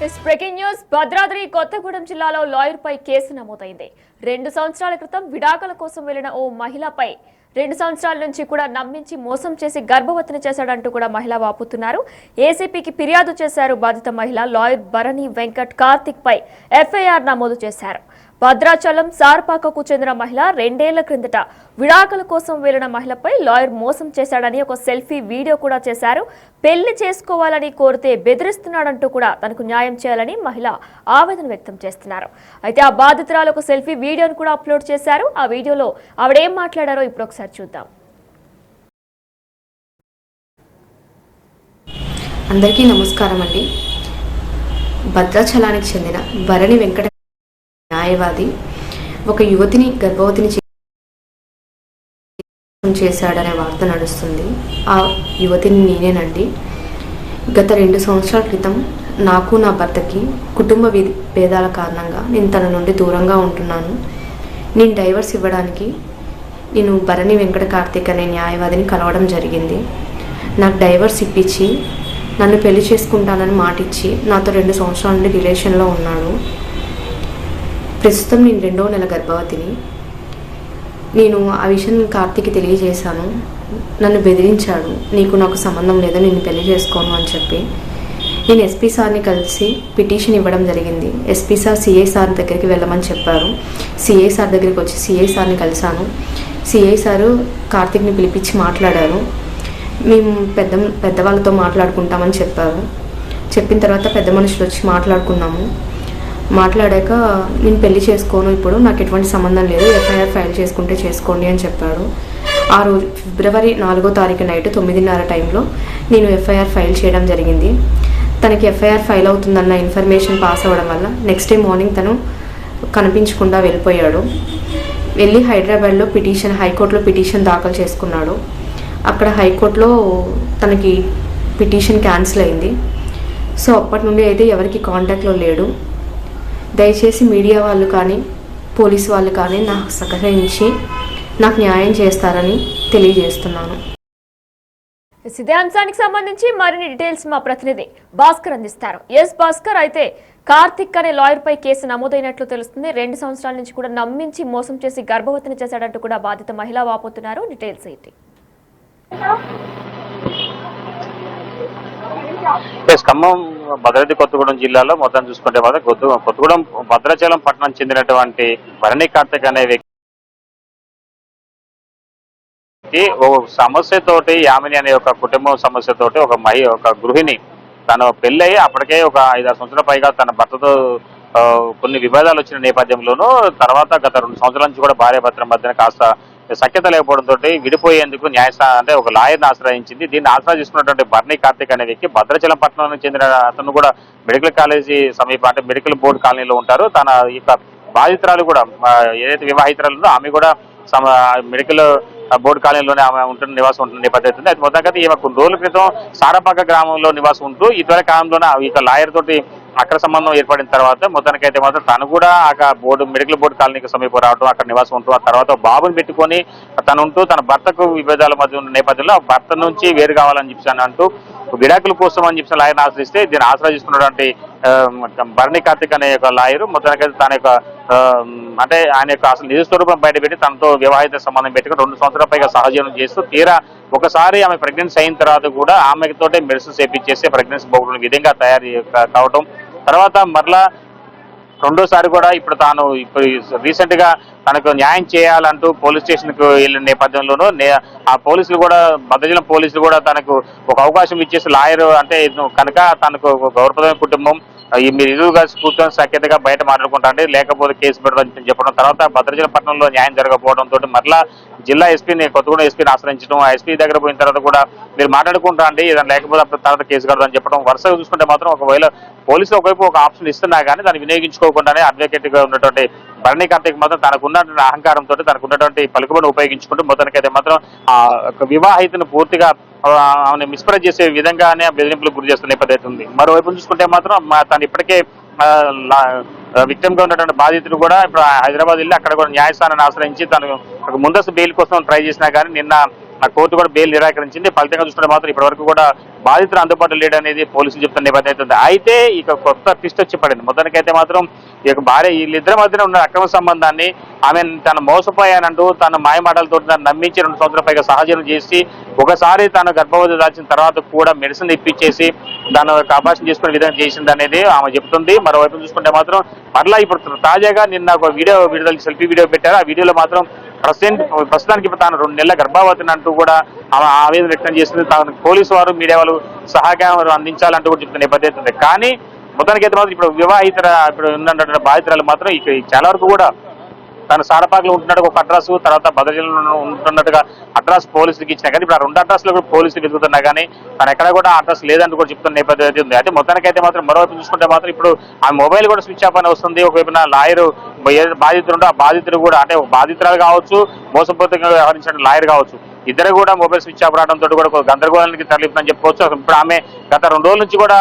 Breaking news. Bhadradri Kothagudem జిల్లాలో lawyer పై case నమోదైంది. 2 సంవత్సరాల క్రితం విడాకుల కోసం వెళ్లిన ఓ మహిళపై 2 సంవత్సరాల నుంచి కూడా నమ్మించి మోసం చేసి గర్భవతిని చేశాడంటూ కూడా మహిళ వాపోతున్నారు. ఏసీపీకి ఫిర్యాదు చేశారు బాధిత మహిళ. లాయర్ భరణి వెంకట్ కార్తిక్ పై ఎఫ్ఐఆర్ నమోదు చేశారు. భద్రాచలం సార్పాకకు చెందిన మహిళ 2 ఏళ్ల క్రిందట విడాకుల కోసం వెళ్లిన మహిళపై లాయర్ మోసం చేశాడని ఒక సెల్ఫీ వీడియో కూడా చేశారు. పెళ్లి చేసుకోవాలని కోరితే బెదిరిస్తున్నాడంటూ కూడా తనకు న్యాయం చేయాలని మహిళ ఆవేదన వ్యక్తం చేస్తున్నారు. అయితే ఆ బాధితురాలు ఒక సెల్ఫీ వీడియోను కూడా అప్లోడ్ చేశారు. ఆ వీడియోలో ఆవిడేం మాట్లాడారో ఇప్పుడు ఒకసారి చూద్దాం. అందరికీ నమస్కారం అండి. భద్రాచలానికి చెందిన భరణి వెంకట న్యాయవాది ఒక యువతిని గర్భవతిని చేశాడనే వార్త నడుస్తుంది. ఆ యువతిని నేనేనండి. గత 2 సంవత్సరాల క్రితం నాకు నా భర్తకి కుటుంబ భేదాల కారణంగా నేను తన నుండి దూరంగా ఉంటున్నాను. నేను డైవర్స్ ఇవ్వడానికి నేను భరణి వెంకట కార్తిక్ అనే న్యాయవాదిని కలవడం జరిగింది. నాకు డైవర్స్ ఇప్పించి నన్ను పెళ్లి చేసుకుంటానని మాటిచ్చి నాతో 2 సంవత్సరాల నుండి రిలేషన్లో ఉన్నాడు. ప్రస్తుతం నేను 2వ నెల గర్భవతిని. నేను ఆ విషయం కార్తీక్కి తెలియజేశాను. నన్ను బెదిరించాడు, నాకు సంబంధం లేదు, నేను పెళ్లి చేసుకోను అని చెప్పి. నేను ఎస్పీ సార్ని కలిసి పిటిషన్ ఇవ్వడం జరిగింది. ఎస్పీ సార్ సిఐ సార్ దగ్గరికి వెళ్ళమని చెప్పారు. సిఐ సార్ దగ్గరికి వచ్చి సిఐ సార్ని కలిశాను. సిఐ సారు కార్తీక్ని పిలిపించి మాట్లాడారు. మేము పెద్దవాళ్ళతో మాట్లాడుకుంటామని చెప్పారు. చెప్పిన తర్వాత పెద్ద మనుషులు వచ్చి మాట్లాడాక నేను పెళ్లి చేసుకోను, ఇప్పుడు నాకు ఎటువంటి సంబంధం లేదు, ఎఫ్ఐఆర్ ఫైల్ చేసుకుంటే చేసుకోండి అని చెప్పాడు. ఆ రోజు ఫిబ్రవరి 4వ తారీఖు నైట్ 9:30 టైంలో నేను ఎఫ్ఐఆర్ ఫైల్ చేయడం జరిగింది. తనకి ఎఫ్ఐఆర్ ఫైల్ అవుతుందన్న ఇన్ఫర్మేషన్ పాస్ అవ్వడం వల్ల నెక్స్ట్ డే మార్నింగ్ తను కనిపించకుండా వెళ్ళిపోయాడు. వెళ్ళి హైదరాబాద్లో హైకోర్టులో పిటిషన్ దాఖలు చేసుకున్నాడు. అక్కడ హైకోర్టులో తనకి పిటిషన్ క్యాన్సిల్ అయింది. సో అప్పటి నుండి అయితే ఎవరికి కాంటాక్ట్లో లేడు. దయచేసి మీడియా వాళ్ళు కానీ పోలీసు వాళ్ళు కానీ నాకు సహకరించి నాకు న్యాయం చేస్తారని తెలియజేస్తున్నాను. ఇదే అంశానికి సంబంధించి మరిన్ని డీటెయిల్స్ మా ప్రతినిధి భాస్కర్ అందిస్తారు. భాస్కర్, అయితే కార్తిక్ అనే లాయర్ పై కేసు నమోదైనట్లు తెలుస్తుంది. 2 సంవత్సరాల నుంచి కూడా నమ్మించి మోసం చేసి గర్భవతిని చేశాడంటూ కూడా బాధిత మహిళ వాపోతున్నారు. డీటెయిల్స్ ఏంటి? ఖమ్మం భద్రాద్రి కొత్తగూడెం జిల్లాలో మొత్తం చూసుకుంటే కొత్తగూడెం భద్రాచలం పట్టణం చెందినటువంటి భరణి కార్తిక్ అనే వ్యక్తి ఒక సమస్యతోటి, యామిని అనే ఒక కుటుంబం సమస్యతోటి ఒక గృహిణి తను పెళ్ళయి అప్పటికే ఒక 5-6 సంవత్సరాల పైగా తన భర్తతో కొన్ని వివాదాలు వచ్చిన నేపథ్యంలోనూ తర్వాత గత 2 సంవత్సరాల నుంచి కూడా భార్యాభర్తల మధ్యన కాస్త సఖ్యత లేకపోవడంతో విడిపోయేందుకు అంటే ఒక లాయర్ని ఆశ్రయించింది. దీన్ని ఆశ్రయించుకున్నటువంటి భరణి కార్తిక్ అనే వ్యక్తి భద్రాచలం పట్టణానికి చెందిన అతను కూడా మెడికల్ కాలేజీ సమీప అంటే మెడికల్ బోర్డు కాలనీలో ఉంటారు. తన యొక్క బాధితురాలు కూడా ఏదైతే వివాహితురాలు ఆమె కూడా మెడికల్ బోర్డు కాలనీలోనే ఆమె నివాసం ఉంటున్న నేపథ్యం అవుతుంది. అయితే మొత్తంగా ఈమె కొన్ని రోజుల క్రితం సారపాక గ్రామంలో నివాసం ఉంటూ ఇటీవల కాలంలోనే ఇక లాయర్ తోటి అక్కడ సంబంధం ఏర్పడిన తర్వాత మొత్తానికైతే మాత్రం తను కూడా మెడికల్ బోర్డు కాలనీకి సమీపం రావడం, అక్కడ నివాసం ఉంటూ ఆ తర్వాత బాబుని పెట్టుకొని తన భర్తకు విభేదాల మధ్య ఉన్న నేపథ్యంలో భర్త నుంచి వేరు కావాలని చెప్పాను అంటూ విడాకుల కోసం అని చెప్పి లాయర్ని ఆశ్రయిస్తే దీన్ని ఆశ్రయిస్తున్నటువంటి భరణి కార్తిక్ అనే ఒక లాయర్ మొత్తానికైతే తన యొక్క అంటే ఆయన యొక్క అసలు నిజ స్వరూపం బయటపెట్టి తనతో వివాహిత సంబంధం పెట్టుకుని 2 సంవత్సరాల పైగా సహజీవనం చేస్తూ తీరా ఒకసారి ఆమె ప్రెగ్నెన్సీ అయిన తర్వాత కూడా ఆమెతోటే మెడిసిన్స్ వేయించేసి ప్రెగ్నెన్సీ పోగొట్టిన విధంగా తయారు కావటం, తర్వాత మరలా రెండోసారి కూడా ఇప్పుడు రీసెంట్ గా తనకు న్యాయం చేయాలంటూ పోలీస్ స్టేషన్ కు వెళ్ళిన నేపథ్యంలోనూ ఆ పోలీసులు కూడా భద్రాచలం పోలీసులు కూడా తనకు ఒక అవకాశం ఇచ్చేసి లాయర్ అంటే కనుక తనకు గౌరవప్రదమైన కుటుంబం మీరు ఇరువుగా కూర్చొని సఖ్యతగా బయట మాట్లాడుకుంటాండి, లేకపోతే కేసు పెడదని చెప్పడం, తర్వాత భద్రాచలం పట్టణంలో న్యాయం జరగకపోవడంతో మరలా జిల్లా ఎస్పీని కొత్తగూడెం ఎస్పీని ఆశ్రయించడం, ఆ ఎస్పీ దగ్గర పోయిన తర్వాత కూడా మీరు మాట్లాడుకుంటా అండి లేకపోతే అప్పుడు తర్వాత కేసు కడదని చెప్పడం. వరుసగా చూసుకుంటే మాత్రం ఒకవేళ పోలీసులు ఒకవైపు ఒక ఆప్షన్ ఇస్తున్నా కానీ దాన్ని వినియోగించుకోకుండానే అడ్వకేట్ గా ఉన్నటువంటి భరణి కార్తిక్ మాత్రం తనకున్నటువంటి అహంకారంతో తనకున్నటువంటి పలుకుబడిని ఉపయోగించుకుంటూ మొత్తానికైతే మాత్రం ఆ వివాహితను పూర్తిగా ఆమెను మిస్ప్రైజ్ చేసే విధంగానే బెదిరింపులకు గురి చేస్తున్న నేపథ్యం ఉంది. మరోవైపు చూసుకుంటే మాత్రం తను ఇప్పటికే విక్టిమ్ గా ఉన్నటువంటి బాధితుడు కూడా ఇప్పుడు హైదరాబాద్ వెళ్ళి అక్కడ కూడా న్యాయస్థానాన్ని ఆశ్రయించి తను ముందస్తు బెయిల్ కోసం ట్రై చేసినా కానీ నిన్న కోర్టు కూడా బెయిల్ నిరాకరించింది. ఫలితంగా చూసుకుంటే మాత్రం ఇప్పటి వరకు కూడా బాధితులు అందుబాటులో లేడు అనేది పోలీసులు చెప్తున్న నేపథ్యం అవుతుంది. అయితే ఇక కొత్త ట్విస్ట్ వచ్చి పడింది. మొత్తానికైతే మాత్రం ఈ యొక్క భార్య వీళ్ళిద్దరి మధ్యన ఉన్న అక్రమ సంబంధాన్ని ఆమె తను మోసపోయానంటూ తన మాయమాటలతో దాన్ని నమ్మించి 2 సంవత్సరాల పైగా సహజీవనం చేసి ఒకసారి తను గర్భవతి దాల్చిన తర్వాత కూడా మెడిసిన్ ఇప్పించేసి దాని అబార్షన్ చేసుకునే విధంగా చేసింది అనేది ఆమె చెప్తుంది. మరోవైపు చూసుకుంటే మాత్రం మరలా ఇప్పుడు తాజాగా నిన్న ఒక వీడియో విడుదల సెల్ఫీ వీడియో పెట్టారు. ఆ వీడియోలో మాత్రం ప్రస్తుతానికి తాను 2 నెలల గర్భవతిని అంటూ కూడా ఆమె ఆవేదన వ్యక్తం చేస్తుంది. తాను పోలీసు వారు మీడియా వాళ్ళు సహకారం అందించాలంటూ కూడా చెప్తున్న నేపథ్యం ఉంది. కానీ మొత్తానికైతే మాత్రం ఇప్పుడు ఇప్పుడు ఉన్నటువంటి బాధితురాలు మాత్రం ఇక్కడ చాలా వరకు కూడా తను సాడపాకలో ఉంటున్నట్టుగా ఒక అడ్రస్, తర్వాత భద్రాచలంలో ఉంటున్నట్టుగా అడ్రస్ పోలీసులకు ఇచ్చినా కానీ ఇప్పుడు ఆ 2 అడ్రస్లు కూడా పోలీసులు వెతుకుతున్నా కానీ తను ఎక్కడ కూడా అడ్రస్ లేదంటూ కూడా చెప్తున్న నేపథ్యం అయితే ఉంది. అయితే మొత్తానికైతే మాత్రం మరోవైపు చూసుకుంటే మాత్రం ఇప్పుడు ఆ మొబైల్ కూడా స్విచ్ ఆఫ్ అని వస్తుంది. ఒకవైపున లాయరు బాధితుడు ఉంటే ఆ బాధితుడు కూడా అంటే బాధితురాలు కావచ్చు, మోసపూరితంగా వ్యవహరించిన లాయర్ కావచ్చు, ఇద్దరు కూడా మొబైల్ స్విచ్ ఆఫ్ రావడంతో కూడా గందరగోళానికి తరలిందని చెప్పుకోవచ్చు. ఇప్పుడు ఆమె గత 2 రోజుల నుంచి కూడా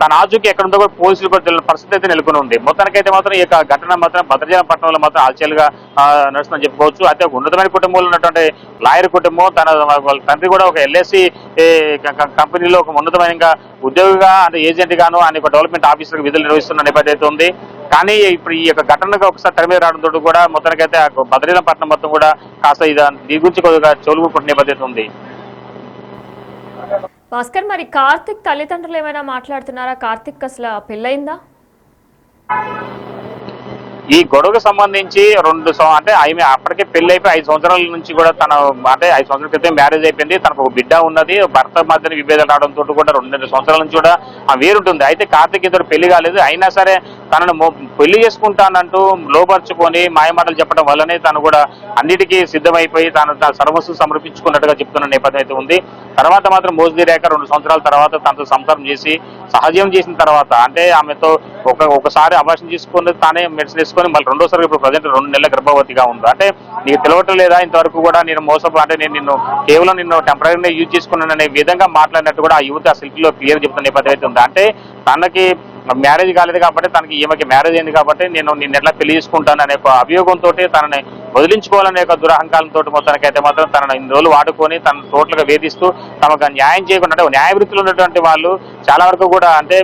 తన ఆచూకీ ఎక్కడుందో కూడా పోలీసులు కూడా తెలియని పరిస్థితి అయితే నెలకొని ఉంది. మొత్తానికైతే మాత్రం ఈ ఘటన మాత్రం భద్రాచలం పట్టణంలో మాత్రం ఆశ్చర్యంగా నడుస్తుందని చెప్పుకోవచ్చు. అయితే ఒక ఉన్నతమైన కుటుంబంలో ఉన్నటువంటి లాయర్ కుటుంబం, వాళ్ళ తండ్రి కూడా ఒక LSE కంపెనీలో ఒక ఉన్నతమైన ఉద్యోగిగా అంటే ఏజెంట్ గాను ఆయన ఒక డెవలప్మెంట్ ఆఫీసర్ విధులు నిర్వహిస్తున్న నేపథ్యం అయితే ఉంది. కానీ ఇప్పుడు ఈ యొక్క ఘటనగా ఒకసారి తెర మీద రావడంతో కూడా మొత్తానికైతే భద్రాచలం పట్టణం మొత్తం కూడా కాస్త దీని గురించి కొద్దిగా చెవులుకుంటున్న నేపథ్యం ఉంది. భాస్కర్, మరి కార్తిక్ తల్లిదండ్రులు ఏమైనా మాట్లాడుతున్నారా? కార్తిక్ అసలు పెళ్ళయిందా? ఈ గొడవకు సంబంధించి అంటే ఆమె అప్పటికే పెళ్లి అయిపోయి 5 సంవత్సరాల నుంచి కూడా తన అంటే 5 సంవత్సరాల క్రితం మ్యారేజ్ అయిపోయింది. తనకు ఒక బిడ్డ ఉన్నది. భర్త మధ్యన విభేదాలు రావడంతో కూడా 2 సంవత్సరాల నుంచి కూడా వేరుంటుంది. అయితే కార్తిక్ ఇద్దరు పెళ్లి కాలేదు. అయినా సరే తనను పెళ్లి చేసుకుంటానంటూ లోపరుచుకొని మాయమాటలు చెప్పడం వల్లనే తను కూడా అన్నిటికీ సిద్ధమైపోయి తన సర్వస్వం సమర్పించుకున్నట్టుగా చెప్తున్న నేపథ్యం అయితే ఉంది. తర్వాత మాత్రం మోసదీరాక 2 సంవత్సరాల తర్వాత తనతో సంసారం చేసి సహజీవనం చేసిన తర్వాత అంటే ఆమెతో ఒకసారి అబార్షన్ చేసుకుని తానే మెడిసిన్ వేసుకొని మళ్ళీ రెండోసారి ఇప్పుడు ప్రజెంట్ 2 నెలల గర్భవతిగా ఉంది. అంటే నీకు తెలవటం లేదా ఇంతవరకు కూడా నేను అంటే నేను కేవలం నిన్ను టెంపరీగా యూజ్ చేసుకున్నాననే విధంగా మాట్లాడినట్టు కూడా ఆ యువత ఆ సెల్ఫీలో క్లియర్ చెప్తున్న నేపథ్యం అయితే ఉంది. అంటే తనకి మ్యారేజ్ కాలేదు కాబట్టి తనకి ఈమెకి మ్యారేజ్ అయింది కాబట్టి నేను ఎట్లా పెళ్లి చేసుకుంటాను అనే ఒక అభియోగంతో తనని వదిలించుకోవాలనే ఒక దురహంకారంతో మొత్తానికైతే మాత్రం తనను ఇన్ని రోజులు వాడుకొని తన టోటల్గా వేధిస్తూ తమకు న్యాయం చేయకుండా అంటే న్యాయ వృత్తిలో ఉన్నటువంటి వాళ్ళు చాలా వరకు కూడా అంటే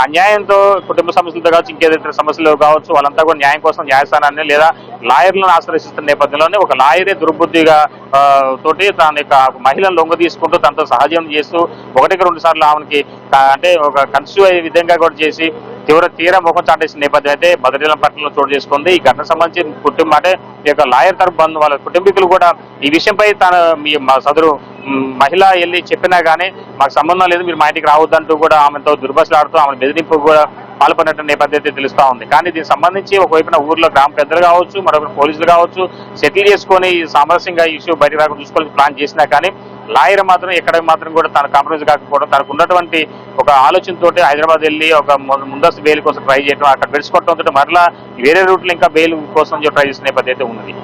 అన్యాయంతో కుటుంబ సమస్యలతో కావచ్చు, ఇంకేదైతే సమస్యలు కావచ్చు, వాళ్ళంతా కూడా న్యాయం కోసం న్యాయస్థానాన్ని లేదా లాయర్లను ఆశ్రయిస్తున్న నేపథ్యంలోనే ఒక లాయరే దుర్బుద్ధిగా తోటి తన యొక్క మహిళను లొంగ తీసుకుంటూ తనతో సహజీవనం చేస్తూ 1-2 సార్లు ఆమెకి అంటే ఒక కన్స్యూ అయ్యే విధంగా కూడా చేసి తీవ్ర ముఖం చాటేసిన నేపథ్యం అయితే భద్రాచలం పట్టణంలో చోటు చేసుకుంది. ఈ ఘటన సంబంధించి కుటుంబం అంటే ఈ యొక్క లాయర్ తరపు బంధు వాళ్ళ కుటుంబీకులు కూడా ఈ విషయంపై మా సదరు మహిళ వెళ్ళి చెప్పినా కానీ మాకు సంబంధం లేదు, మీరు మా ఇంటికి రావద్దంటూ కూడా ఆమెతో దుర్భాషలాడుతూ ఆమె బెదిరింపు కూడా పాల్పడినట్టు నేపథ్యం అయితే తెలుస్తూ ఉంది. కానీ దీనికి సంబంధించి ఒకవైపున ఊర్లో గ్రామ పెద్దలు కావచ్చు, మరొక పోలీసులు కావచ్చు సెటిల్ చేసుకొని సామరస్యంగా ఈ ఇష్యూ బయటకు రాకుండా చూసుకొని ప్లాన్ చేసినా కానీ లాయర్ మాత్రం ఎక్కడ మాత్రం కూడా తన కాంప్రమైజ్ కాకపోవడం, తనకు ఉన్నటువంటి ఒక ఆలోచనతోటి హైదరాబాద్ వెళ్ళి ఒక ముందస్తు బెయిల్ కోసం ట్రై చేయడం, అక్కడ విడిచిపెట్టడంతో మరలా వేరే రూట్లో ఇంకా బెయిల్ కోసం ట్రై చేసిన నేపథ్యం అయితే ఉన్నది.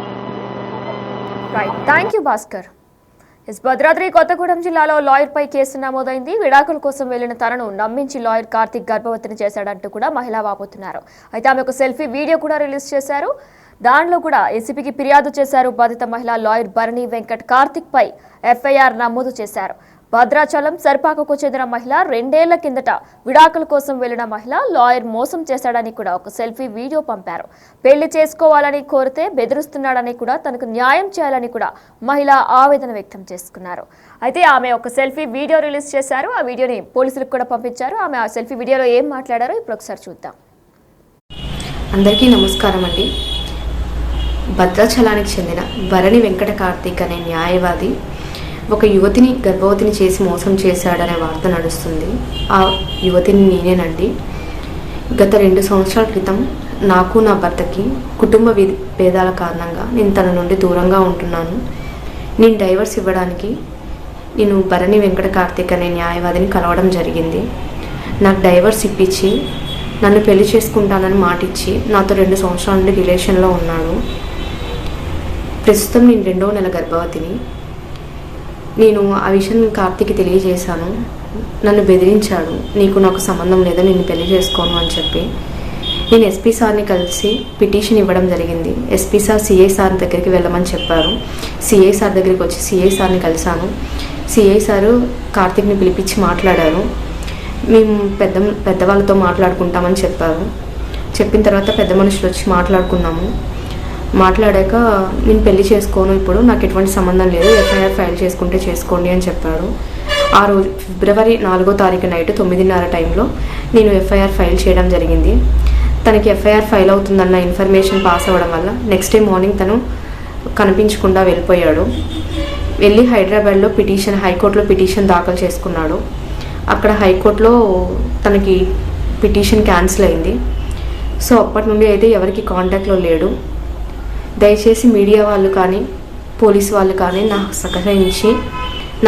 Thank you Bhaskar. భద్రాద్రి కొత్తగూడెం జిల్లాలో లాయర్ పై కేసు నమోదైంది. విడాకుల కోసం వెళ్లిన తనను నమ్మించి లాయర్ కార్తిక్ గర్భవతిని చేశాడంటూ కూడా మహిళ వాపోతున్నారు. అయితే ఆమె ఒక సెల్ఫీ వీడియో కూడా రిలీజ్ చేశారు. దానిలో కూడా ఏసీపీకి ఫిర్యాదు చేశారు. బాధిత మహిళ లాయర్ భరణి వెంకట్ కార్తిక్ పై FIR నమోదు చేశారు. భద్రాచలం సర్పాకకు చెందిన మహిళ 2 ఏళ్ల కిందట విడాకుల కోసం వెళ్లిన మహిళ లాయర్ మోసం చేశాడని కూడా ఒక సెల్ఫీ వీడియో పంపారు. పెళ్లి చేసుకోవాలని కోరితే బెదిరిస్తున్నాడని కూడా తనకు న్యాయం చేయాలని కూడా మహిళ ఆవేదన వ్యక్తం చేసుకున్నారు. అయితే ఆమె ఒక సెల్ఫీ వీడియో రిలీజ్ చేశారు. ఆ వీడియోని పోలీసులకు కూడా పంపించారు. ఆమె ఆ సెల్ఫీ వీడియోలో ఏం మాట్లాడారో ఇప్పుడు ఒకసారి చూద్దాం. అందరికీ నమస్కారం అండి. భద్రాచలానికి చెందిన భరణి వెంకట కార్తిక్ అనే న్యాయవాది ఒక యువతిని గర్భవతిని చేసి మోసం చేశాడనే వార్త నడుస్తుంది. ఆ యువతిని నేనేనండి. గత 2 సంవత్సరాల క్రితం నాకు నా భర్తకి కుటుంబ భేదాల కారణంగా నేను తన నుండి దూరంగా ఉంటున్నాను. నేను డైవర్స్ ఇవ్వడానికి నేను భరణి వెంకట కార్తిక్ అనే న్యాయవాదిని కలవడం జరిగింది. నాకు డైవర్స్ ఇప్పించి నన్ను పెళ్లి చేసుకుంటానని మాటిచ్చి నాతో 2 సంవత్సరాల నుండి రిలేషన్లో ఉన్నాడు. ప్రస్తుతం నేను 2వ నెల గర్భవతిని. నేను ఆ విషయం కార్తిక్కి తెలియజేశాను. నన్ను బెదిరించాడు, నాకు సంబంధం లేదు, నిన్ను పెళ్లి చేసుకోను అని చెప్పి. నేను ఎస్పీ సార్ని కలిసి పిటిషన్ ఇవ్వడం జరిగింది. ఎస్పీ సార్ సిఐ సార్ దగ్గరికి వెళ్ళమని చెప్పారు. సిఐ సార్ దగ్గరికి వచ్చి సిఐ సార్ని కలిశాను. సిఐ సారు కార్తిక్ని పిలిపించి మాట్లాడారు. మేము పెద్దవాళ్ళతో మాట్లాడుకుంటామని చెప్పారు. చెప్పిన తర్వాత పెద్ద మనుషులు వచ్చి మాట్లాడుకున్నాము. మాట్లాడాక నేను పెళ్లి చేసుకోను, ఇప్పుడు నాకు ఎటువంటి సంబంధం లేదు, ఎఫ్ఐఆర్ ఫైల్ చేసుకుంటే చేసుకోండి అని చెప్పాడు. ఆ రోజు ఫిబ్రవరి 4వ తారీఖు నైట్ 9:30 టైంలో నేను ఎఫ్ఐఆర్ ఫైల్ చేయడం జరిగింది. తనకి ఎఫ్ఐఆర్ ఫైల్ అవుతుందన్న ఇన్ఫర్మేషన్ పాస్ అవ్వడం వల్ల నెక్స్ట్ డే మార్నింగ్ తను కనిపించకుండా వెళ్ళిపోయాడు. వెళ్ళి హైదరాబాద్లో హైకోర్టులో పిటిషన్ దాఖలు చేసుకున్నాడు. అక్కడ హైకోర్టులో తనకి పిటిషన్ క్యాన్సిల్ అయింది. సో అప్పటి నుండి అయితే ఎవరికి కాంటాక్ట్లో లేడు. దయచేసి మీడియా వాళ్ళు కానీ పోలీసు వాళ్ళు కానీ నాకు సహకరించి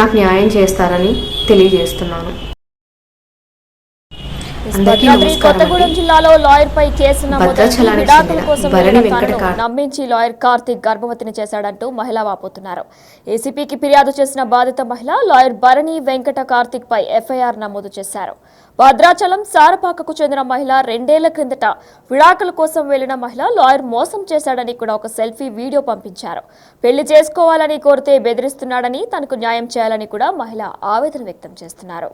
నాకు న్యాయం చేస్తారని తెలియజేస్తున్నాను. భద్రాద్రి కొత్తగూడెం జిల్లాలో లాయర్ పై కేసు నమోదైంది. విడాకుల కోసం నమ్మించి లాయర్ కార్తిక్ గర్భవతిని చేశాడంటూ మహిళ వాపోతున్నారు. ఏసీపీకి ఫిర్యాదు చేసిన బాధిత మహిళ లాయర్ భరణి వెంకట కార్తిక్ పై ఎఫ్ఐఆర్ నమోదు చేశారు. భద్రాచలం సారపాకకు చెందిన మహిళ 2 ఏళ్ల క్రిందట విడాకుల కోసం వెళ్లిన మహిళ లాయర్ మోసం చేశాడని కూడా ఒక సెల్ఫీ వీడియో పంపించారు. పెళ్లి చేసుకోవాలని కోరితే బెదిరిస్తున్నాడని, తనకు న్యాయం చేయాలని కూడా మహిళ ఆవేదన వ్యక్తం చేస్తున్నారు.